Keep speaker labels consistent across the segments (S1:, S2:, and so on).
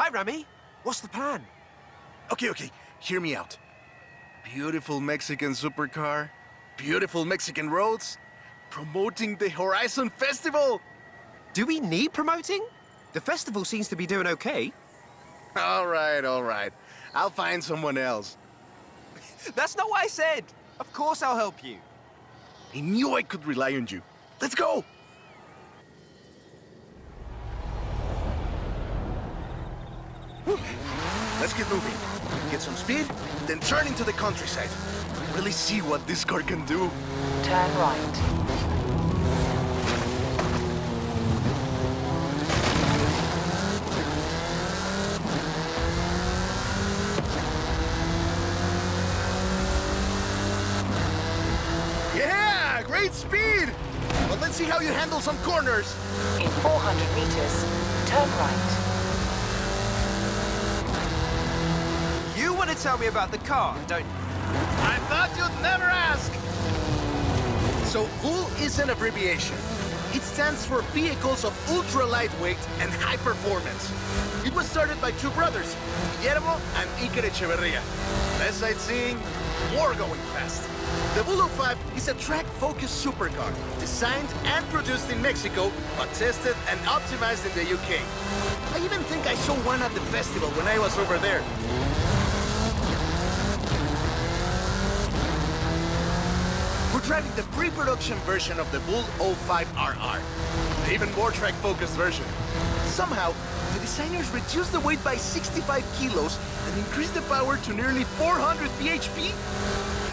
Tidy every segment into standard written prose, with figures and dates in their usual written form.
S1: Hi, Rami. What's the plan?
S2: Okay, hear me out. Beautiful Mexican supercar, beautiful Mexican roads, promoting the Horizon Festival!
S1: Do we need promoting? The festival seems to be doing okay.
S2: All right. I'll find someone else.
S1: That's not what I said. Of course I'll help you.
S2: I knew I could rely on you. Let's go! Whew. Let's get moving. Get some speed, then turn into the countryside. Really see what this car can do.
S3: Turn right.
S2: Yeah, great speed! But let's see how you handle some corners.
S3: In 400 meters, turn right.
S1: You want to tell me about the car, don't you?
S2: I thought you'd never ask! So, VUL is an abbreviation. It stands for Vehicles of Ultra Lightweight and High Performance. It was started by two brothers, Guillermo and Iker Echeverria. Less sightseeing, more going fast. The VUL 05 is a track-focused supercar, designed and produced in Mexico, but tested and optimized in the UK. I even think I saw one at the festival when I was over there. We're driving the pre-production version of the VUL 05RR, the even more track-focused version. Somehow, the designers reduced the weight by 65 kilos and increased the power to nearly 400 bhp.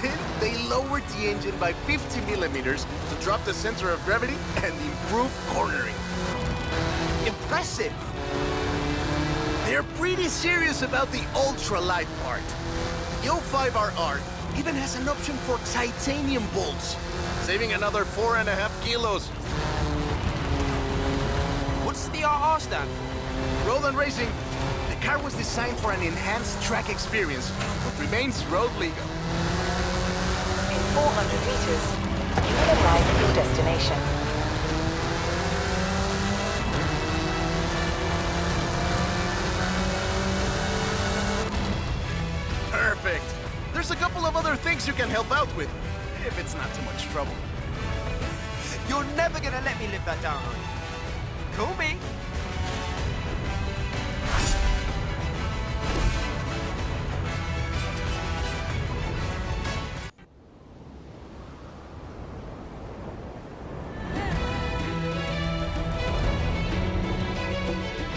S2: Then they lowered the engine by 50 millimeters to drop the center of gravity and improve cornering.
S1: Impressive.
S2: They're pretty serious about the ultralight part. The 05RR even has an option for titanium bolts, saving another 4.5 kilos.
S1: What's the RR stand for?
S2: Road and racing. The car was designed for an enhanced track experience, but remains road legal.
S3: In 400 meters, you will arrive at your destination.
S2: Perfect. There's a couple of other things you can help out with, if it's not too much trouble.
S1: You're never gonna let me live that down, are you? Call me.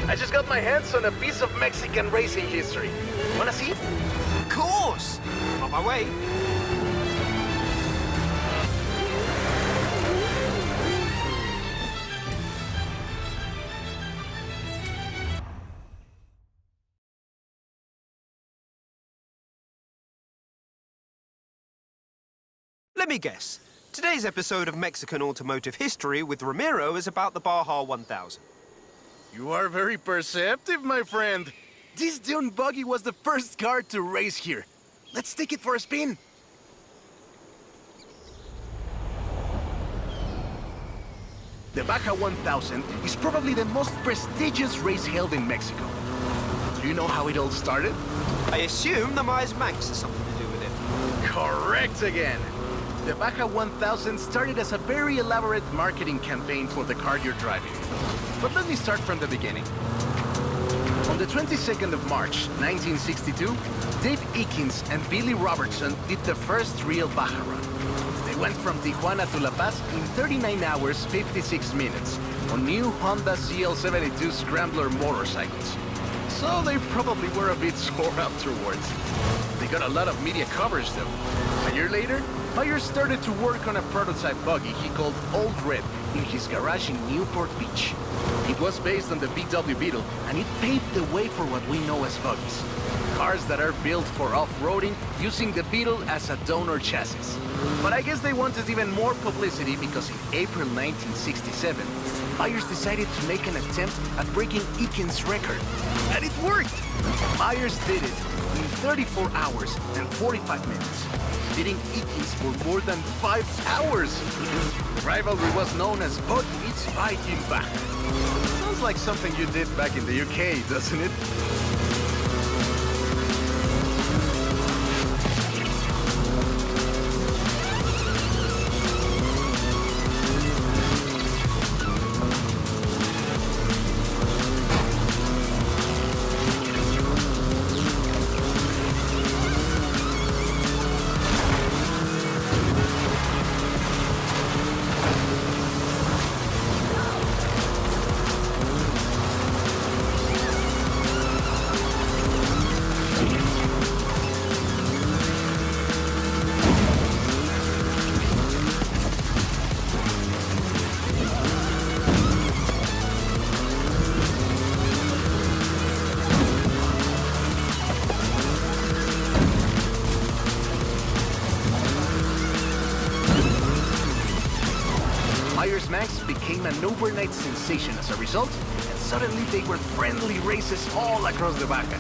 S2: I just got my hands on a piece of Mexican racing history. Wanna see?
S1: Of course. On my way. Let me guess. Today's episode of Mexican Automotive History with Ramiro is about the Baja 1000.
S2: You are very perceptive, my friend. This dune buggy was the first car to race here. Let's take it for a spin. The Baja 1000 is probably the most prestigious race held in Mexico. Do you know how it all started?
S1: I assume the Myers Manx has something to do with it.
S2: Correct again. The Baja 1000 started as a very elaborate marketing campaign for the car you're driving. But let me start from the beginning. On the 22nd of March, 1962, Dave Eakins and Billy Robertson did the first real Baja run. They went from Tijuana to La Paz in 39 hours, 56 minutes on new Honda CL72 Scrambler motorcycles. So they probably were a bit sore afterwards. They got a lot of media coverage though. A year later, Myers started to work on a prototype buggy he called Old Red in his garage in Newport Beach. It was based on the VW Beetle, and it paved the way for what we know as buggies. Cars that are built for off-roading using the Beetle as a donor chassis. But I guess they wanted even more publicity because in April 1967, Myers decided to make an attempt at breaking Eakins' record. And it worked! Myers did it in 34 hours and 45 minutes, beating Eakins for more than 5 hours. The rivalry was known as Bug meets Bike in Baja. Sounds Sounds like something you did back in the UK, doesn't it? Max became an overnight sensation as a result, and suddenly they were friendly races all across the Baja.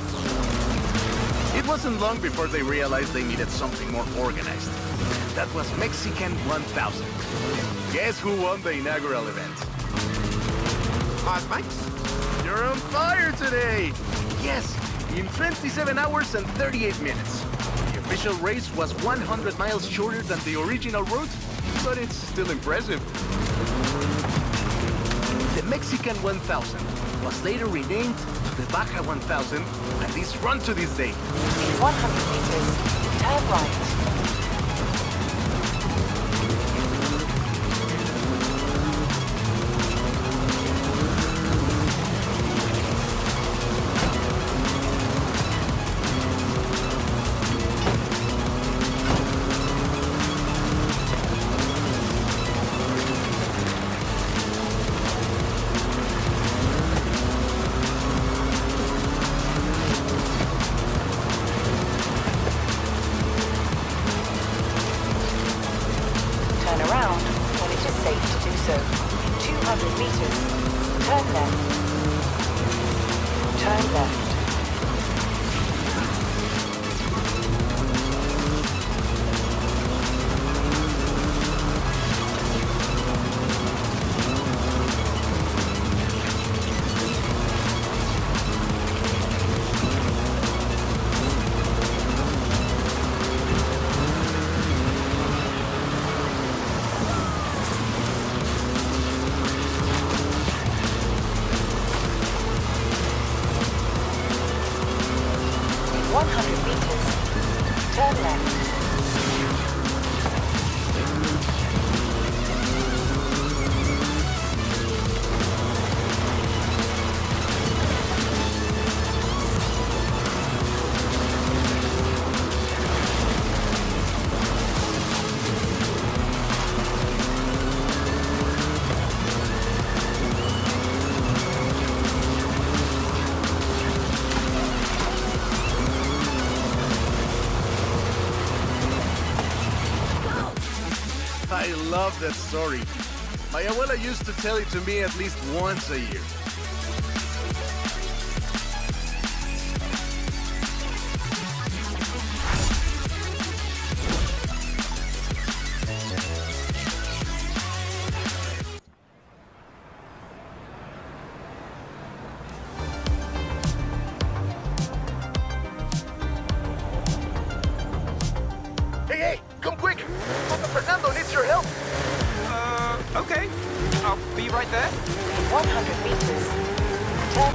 S2: It wasn't long before they realized they needed something more organized. That was Mexican 1000. Guess who won the inaugural event?
S1: Max?
S2: You're on fire today! Yes, in 27 hours and 38 minutes. The official race was 100 miles shorter than the original route, but it's still impressive. The Mexican 1000 was later renamed to the Baja 1000 and is run to this day.
S3: In 100 meters, turn right. Turn around when it is safe to do so. In 200 meters, turn left. Turn left. In 100 meters, turn left.
S2: I love that story. My abuela used to tell it to me at least once a year. Hey, come quick! Papa Fernando needs your help!
S1: Okay. I'll be right there.
S3: In 100 meters, turn.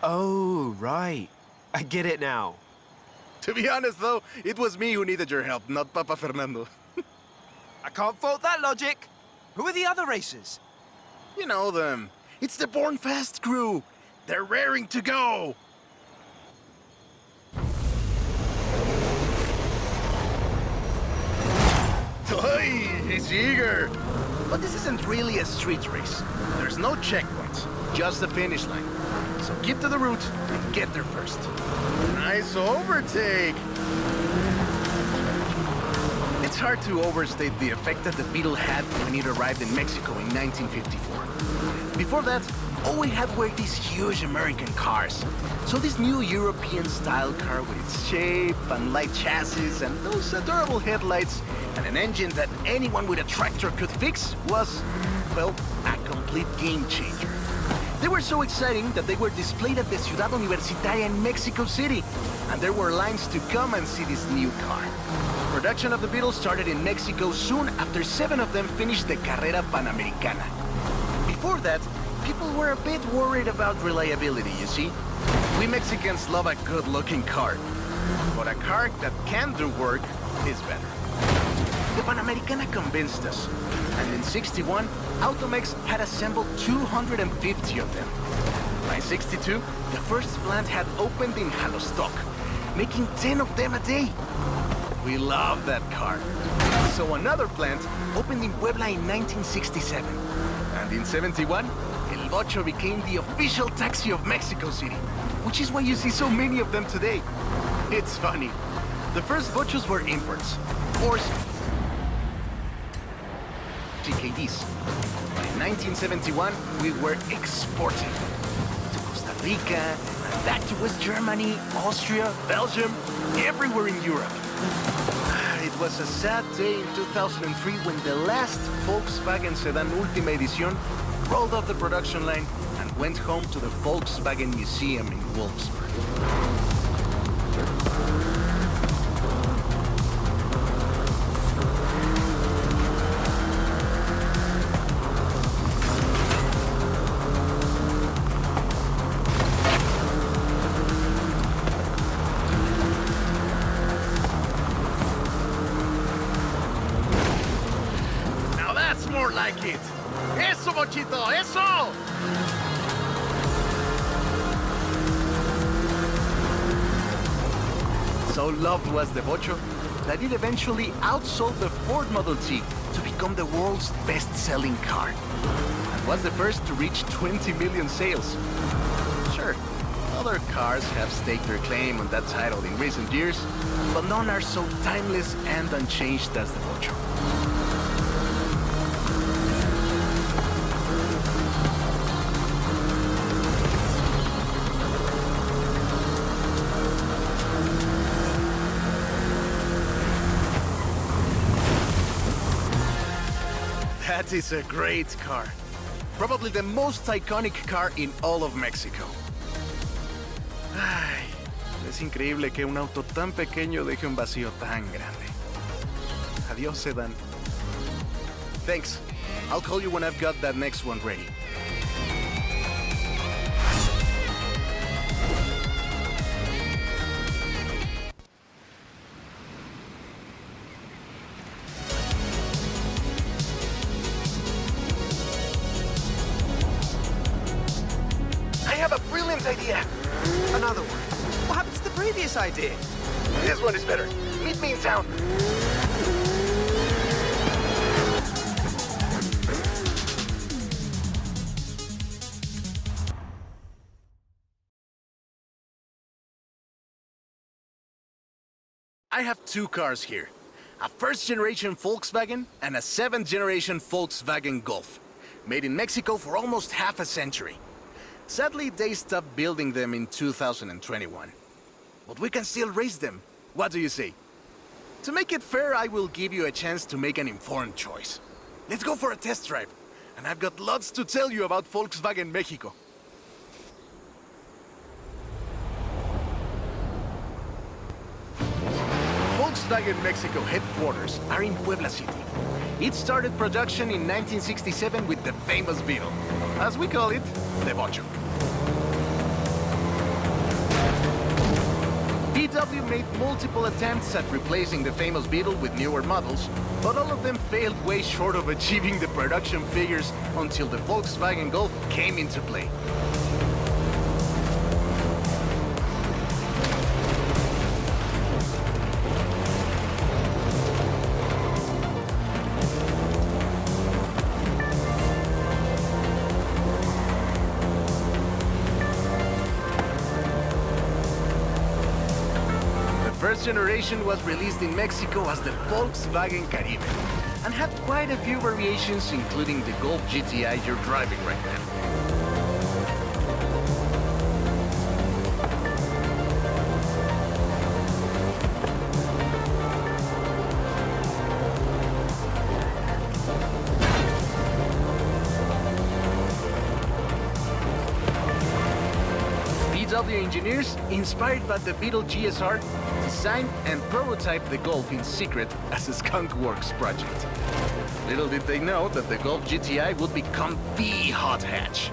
S1: Oh, right. I get it now.
S2: To be honest, though, it was me who needed your help, not Papa Fernando.
S1: I can't fault that logic. Who are the other racers?
S2: You know them. It's the Born Fast crew. They're raring to go. Hey, he's eager. But this isn't really a street race. There's no checkpoints, just the finish line. So keep to the route and get there first. Nice overtake. It's hard to overstate the effect that the Beetle had when it arrived in Mexico in 1954. Before that, all we had were these huge American cars. So this new European-style car with its shape and light chassis and those adorable headlights and an engine that anyone with a tractor could fix was, well, a complete game changer. They were so exciting that they were displayed at the Ciudad Universitaria in Mexico City, and there were lines to come and see this new car. Production of the Beetle started in Mexico soon after 7 of them finished the Carrera Panamericana. Before that, people were a bit worried about reliability, you see. We Mexicans love a good-looking car, but a car that can do work is better. The Panamericana convinced us, and in '61, Automex had assembled 250 of them. By '62, the first plant had opened in Jalostoc, making 10 of them a day. We love that car. So another plant opened in Puebla in 1967. And in '71, El Bocho became the official taxi of Mexico City, which is why you see so many of them today. It's funny. The first Bochos were imports, or TKDs. By 1971, we were exporting to Costa Rica, and back to West Germany, Austria, Belgium, everywhere in Europe. It was a sad day in 2003 when the last Volkswagen sedan Última Edición rolled off the production line and went home to the Volkswagen Museum in Wolfsburg. More like it. Eso, Bochito, eso! So loved was the Bocho that it eventually outsold the Ford Model T to become the world's best-selling car. And was the first to reach 20 million sales. Sure, other cars have staked their claim on that title in recent years, but none are so timeless and unchanged as the Bocho. That is a great car. Probably the most iconic car in all of Mexico. Ay, es increíble que un auto tan pequeño deje un vacío tan grande. Adiós, sedan. Thanks. I'll call you when I've got that next one ready. I have a brilliant idea.
S1: Another one. What happened to the previous idea?
S2: This one is better. Meet me in town. I have 2 cars here. A first-generation Volkswagen and a 7th-generation Volkswagen Golf. Made in Mexico for almost half a century. Sadly, they stopped building them in 2021. But we can still race them. What do you say? To make it fair, I will give you a chance to make an informed choice. Let's go for a test drive. And I've got lots to tell you about Volkswagen Mexico. Volkswagen Mexico headquarters are in Puebla City. It started production in 1967 with the famous Beetle. As we call it, the Bocho. VW made multiple attempts at replacing the famous Beetle with newer models, but all of them failed way short of achieving the production figures until the Volkswagen Golf came into play. First generation was released in Mexico as the Volkswagen Caribe and had quite a few variations, including the Golf GTI you're driving right now. BMW engineers, inspired by the Beetle GSR, designed and prototyped the Golf in secret as a Skunk Works project. Little did they know that the Golf GTI would become the hot hatch.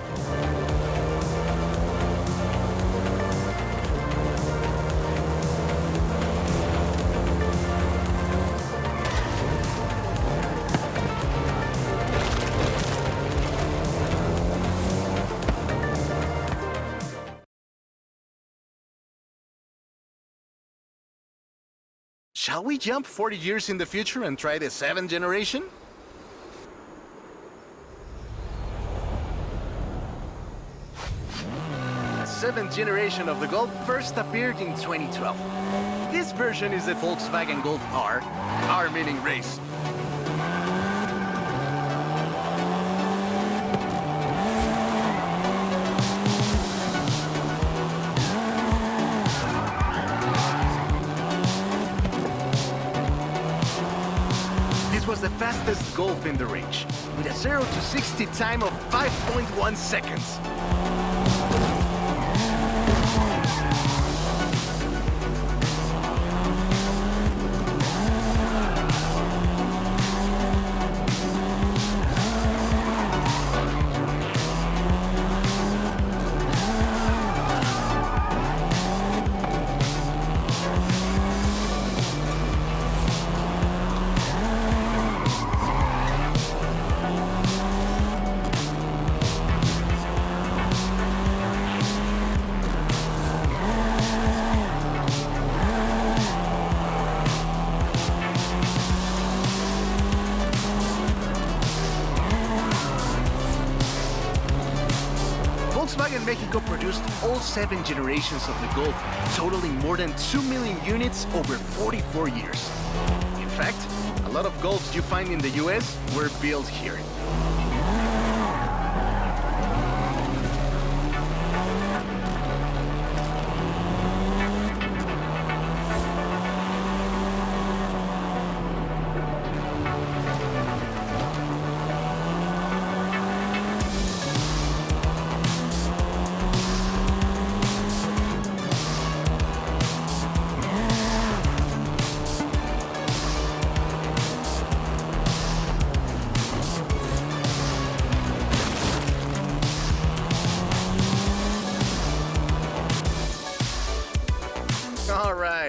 S2: Shall we jump 40 years in the future and try the 7th generation? The 7th generation of the Golf first appeared in 2012. This version is the Volkswagen Golf R, R meaning race. Was the fastest Golf in the range, with a 0 to 60 time of 5.1 seconds. Volkswagen Mexico produced all 7 generations of the Golf, totaling more than 2 million units over 44 years. In fact, a lot of Golfs you find in the US were built here.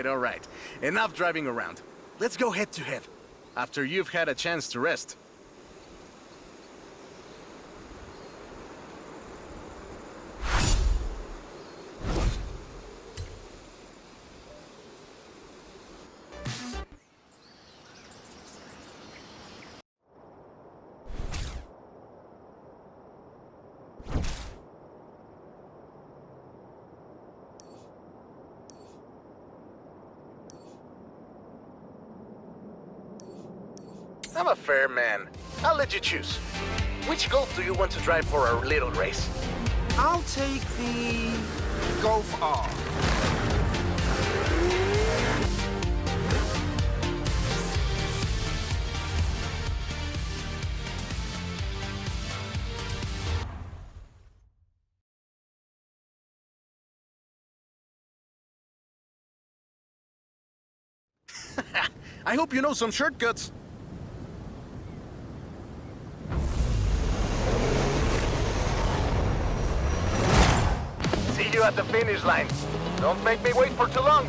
S2: All right. Enough driving around. Let's go head to head, after you've had a chance to rest. I'm a fair man. I'll let you choose. Which Golf do you want to drive for our little race?
S1: I'll take the Golf R.
S2: I hope you know some shortcuts. See you at the finish line. Don't make me wait for too long.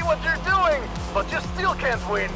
S2: see what you're doing, but you still can't win.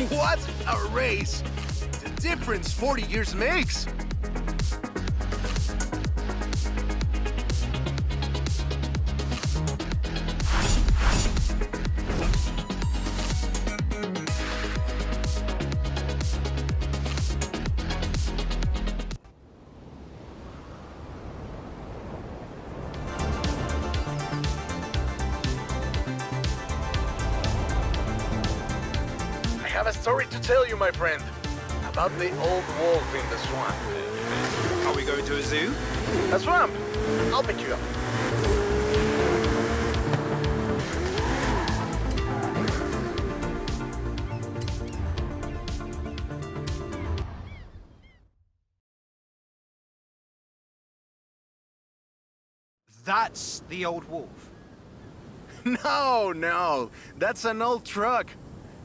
S2: What a race! The difference 40 years makes! I have a story to tell you, my friend, about the old wolf in the swamp.
S1: Are we going to a zoo?
S2: A swamp? I'll pick you up.
S1: That's the old wolf.
S2: No, that's an old truck.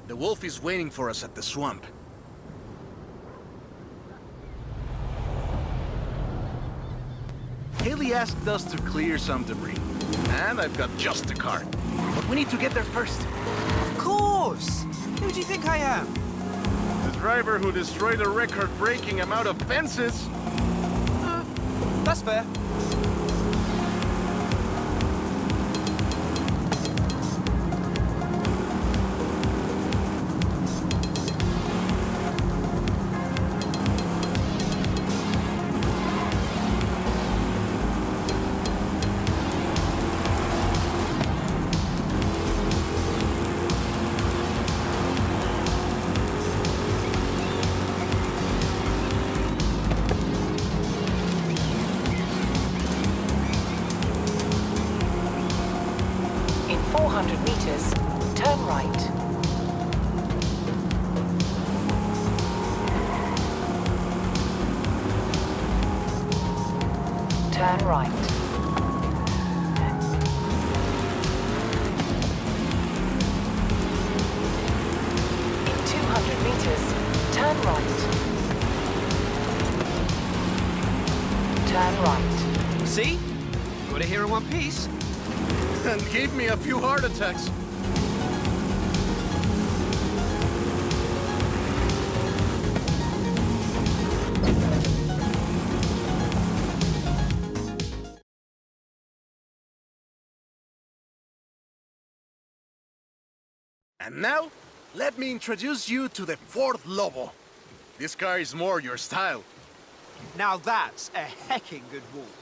S2: The wolf is waiting for us at the swamp. Haley asked us to clear some debris, and I've got just the car. But we need to get there first.
S1: Of course! Who do you think I am?
S2: The driver who destroyed a record-breaking amount of fences.
S1: That's fair.
S3: In 400 meters, turn right. Turn right. In 200 meters, turn right. Turn right.
S1: See? Got it here in one piece.
S2: And gave me a few heart attacks. And now, let me introduce you to the Ford Lobo. This car is more your style.
S1: Now that's a hecking good wolf.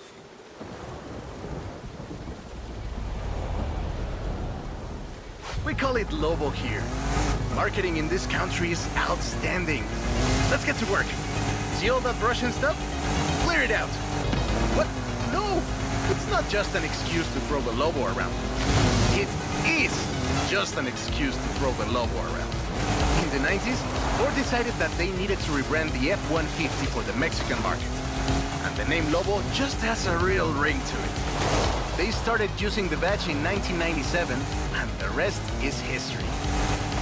S2: We call it Lobo here. Marketing in this country is outstanding. Let's get to work. See all that Russian stuff? Clear it out. What? No! It's not just an excuse to throw the Lobo around. It is just an excuse to throw the Lobo around. In the 90s, Ford decided that they needed to rebrand the F-150 for the Mexican market. And the name Lobo just has a real ring to it. They started using the badge in 1997, and the rest is history.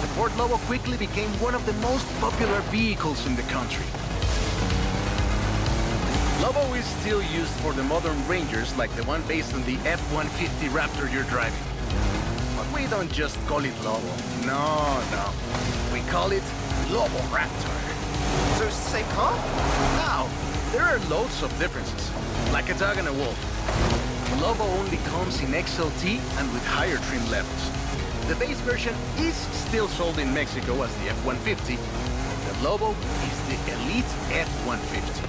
S2: The Ford Lobo quickly became one of the most popular vehicles in the country. Lobo is still used for the modern Rangers like the one based on the F-150 Raptor you're driving. But we don't just call it Lobo. No. We call it Lobo Raptor.
S1: So it's the same car?
S2: Now, there are loads of differences, like a dog and a wolf. The Lobo only comes in XLT and with higher trim levels. The base version is still sold in Mexico as the F-150. The Lobo is the Elite F-150.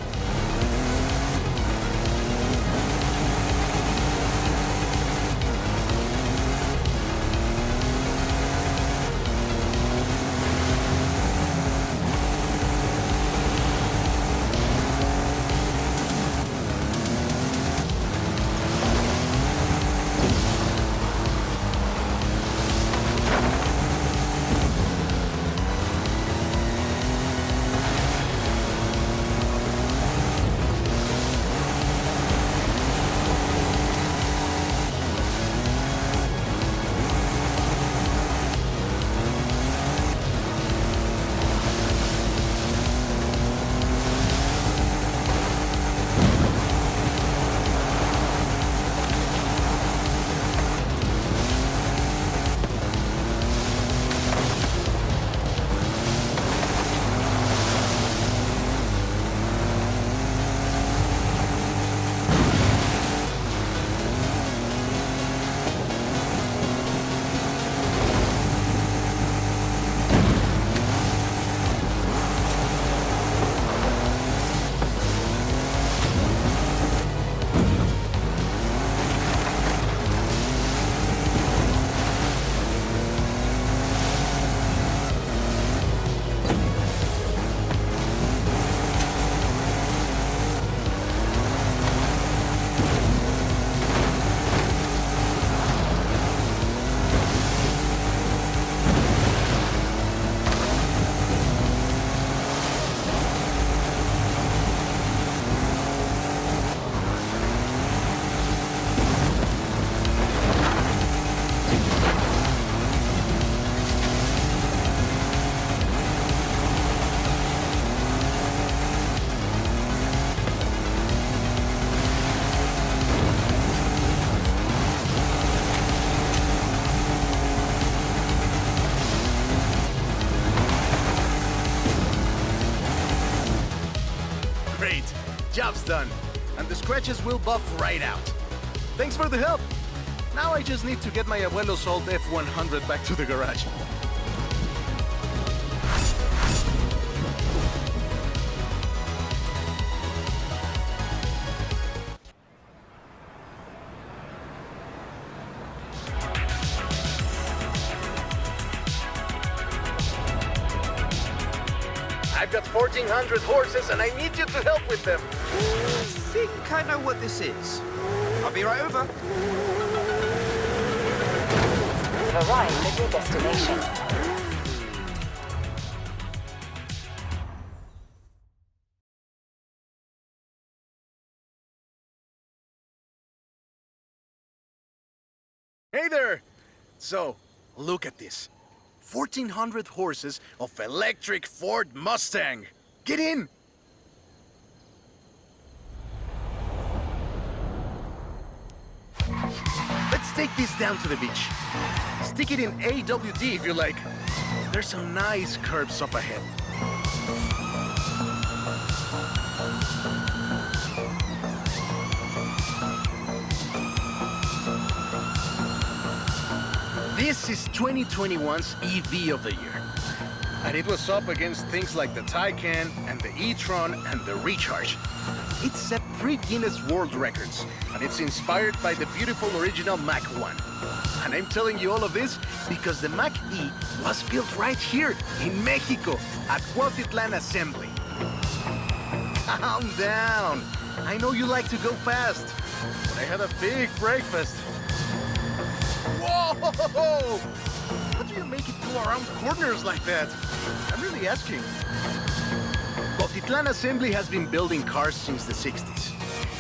S2: job's done, and the scratches will buff right out. Thanks for the help. Now I just need to get my abuelo's old F100 back to the garage. I've got 1,400 horses and I need you to help with them.
S1: I think I know what this is. I'll be right over.
S3: You've arrived at your destination.
S2: Hey there! So, look at this. 1,400 horses of electric Ford Mustang. Get in! Let's take this down to the beach. Stick it in AWD if you like. There's some nice curves up ahead. This is 2021's EV of the year. And it was up against things like the Taycan and the e-tron and the Recharge. It set 3 Guinness World Records, and it's inspired by the beautiful original Mach 1. And I'm telling you all of this because the Mach E was built right here in Mexico at Cuautitlán Assembly. Calm down. I know you like to go fast, but I had a big breakfast. Whoa! How do you make it go around corners like that? I'm really asking. Cuautitlán Assembly has been building cars since the 60s.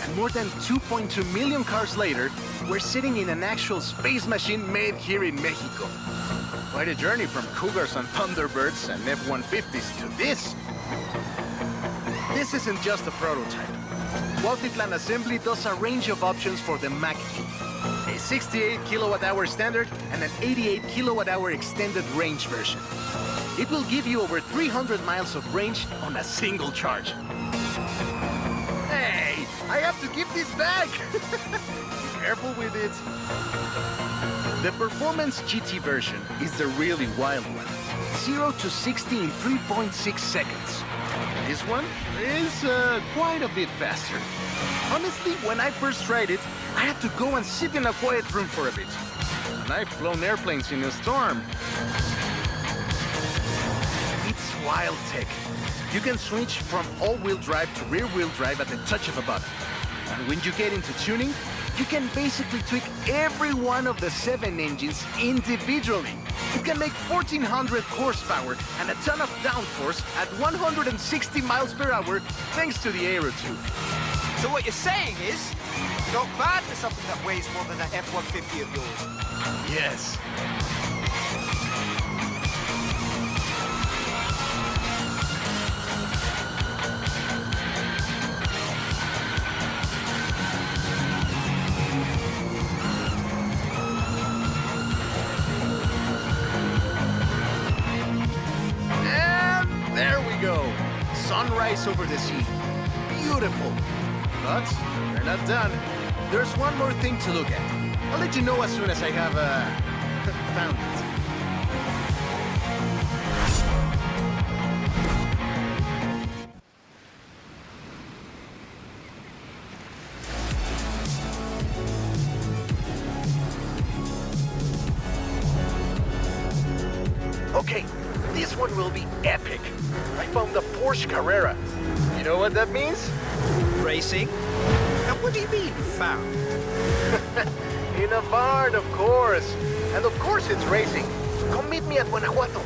S2: And more than 2.2 million cars later, we're sitting in an actual space machine made here in Mexico. Quite a journey from Cougars and Thunderbirds and F-150s to this. This isn't just a prototype. Cuautitlán Assembly does a range of options for the Mach E. A 68 kilowatt-hour standard and an 88 kilowatt-hour extended range version. It will give you over 300 miles of range on a single charge. Hey, I have to give this back! Be careful with it. The Performance GT version is the really wild one. 0 to 60 in 3.6 seconds. This one is quite a bit faster. Honestly, when I first tried it, I had to go and sit in a quiet room for a bit. And I've flown airplanes in a storm. It's wild tech. You can switch from all-wheel drive to rear-wheel drive at the touch of a button. And when you get into tuning, you can basically tweak every one of the 7 engines individually. It can make 1,400 horsepower and a ton of downforce at 160 miles per hour thanks to the AeroTube.
S1: So what you're saying is, not bad for something that weighs more than that F-150 of yours.
S2: Yes. And there we go. Sunrise over the sea. Beautiful. But we're not done. There's one more thing to look at. I'll let you know as soon as I have, found it. Okay, this one will be epic. I found the Porsche Carrera. You know what that means?
S1: Racing? And what do you mean, found?
S2: In a barn, of course. And of course it's racing. Come meet me at Guanajuato.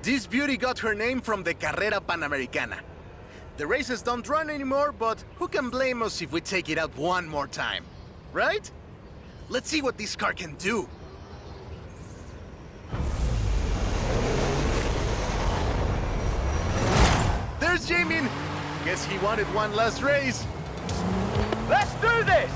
S2: This beauty got her name from the Carrera Panamericana. The races don't run anymore, but who can blame us if we take it out one more time? Right? Let's see what this car can do. There's Jamin! Guess he wanted one last race.
S4: Let's do this!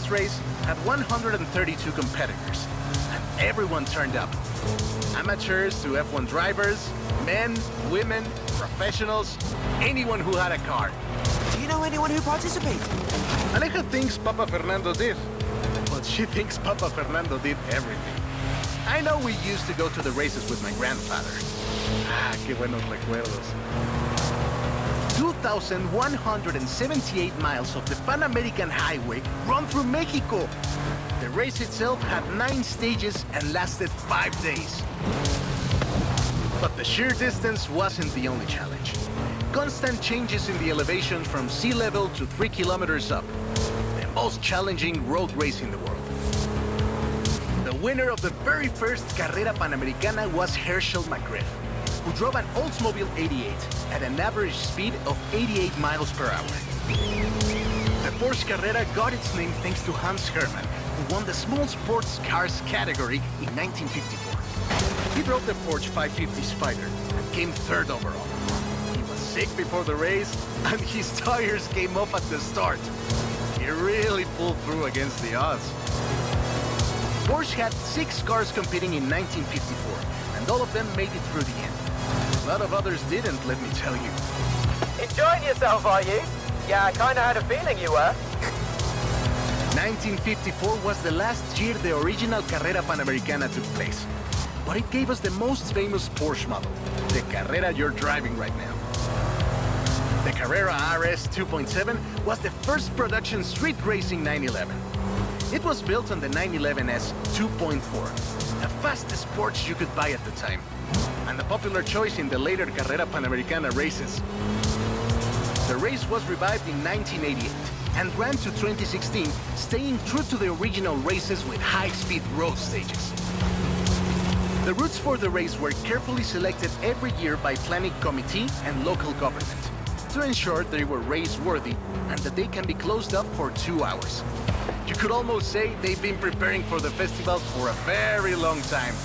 S2: Race had 132 competitors, and everyone turned up. Amateurs to F1 drivers, men, women, professionals, anyone who had a car.
S1: Do you know anyone who participated?
S2: Aleja thinks Papa Fernando did, but she thinks Papa Fernando did everything. I know we used to go to the races with my grandfather. Ah, qué buenos recuerdos. 2,178 miles of the Pan American Highway run through Mexico. The race itself had 9 stages and lasted 5 days. But the sheer distance wasn't the only challenge. Constant changes in the elevation from sea level to 3 kilometers up. The most challenging road race in the world. The winner of the very first Carrera Panamericana was Herschel McGriff, who drove an Oldsmobile 88 at an average speed of 88 miles per hour. The Porsche Carrera got its name thanks to Hans Hermann, who won the small sports cars category in 1954. He drove the Porsche 550 Spider and came 3rd overall. He was sick before the race, and his tires came off at the start. He really pulled through against the odds. Porsche had 6 cars competing in 1954, and all of them made it through the end. A lot of others didn't, let me tell you.
S4: Enjoying yourself, are you? Yeah, I kinda had a feeling you were.
S2: 1954 was the last year the original Carrera Panamericana took place. But it gave us the most famous Porsche model, the Carrera you're driving right now. The Carrera RS 2.7 was the first production street racing 911. It was built on the 911S 2.4, the fastest Porsche you could buy at the time, and a popular choice in the later Carrera Panamericana races. The race was revived in 1988 and ran to 2016, staying true to the original races with high-speed road stages. The routes for the race were carefully selected every year by planning committee and local government to ensure they were race-worthy and that they can be closed up for 2 hours. You could almost say they've been preparing for the festival for a very long time.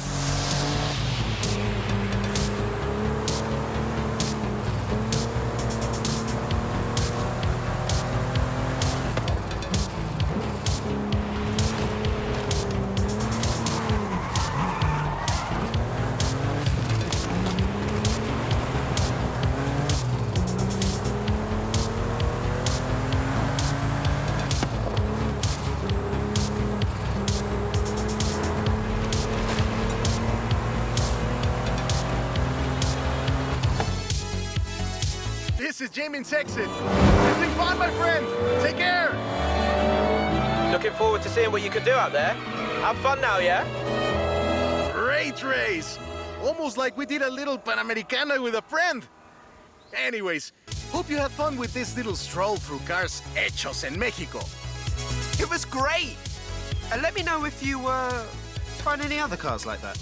S2: This is Jamin's exit. It's been fun, my friend. Take care.
S4: Looking forward to seeing what you can do out there. Have fun now, yeah?
S2: Great race. Almost like we did a little Panamericana with a friend. Anyways, hope you had fun with this little stroll through cars hechos en Mexico.
S1: It was great! And let me know if you, find any other cars like that.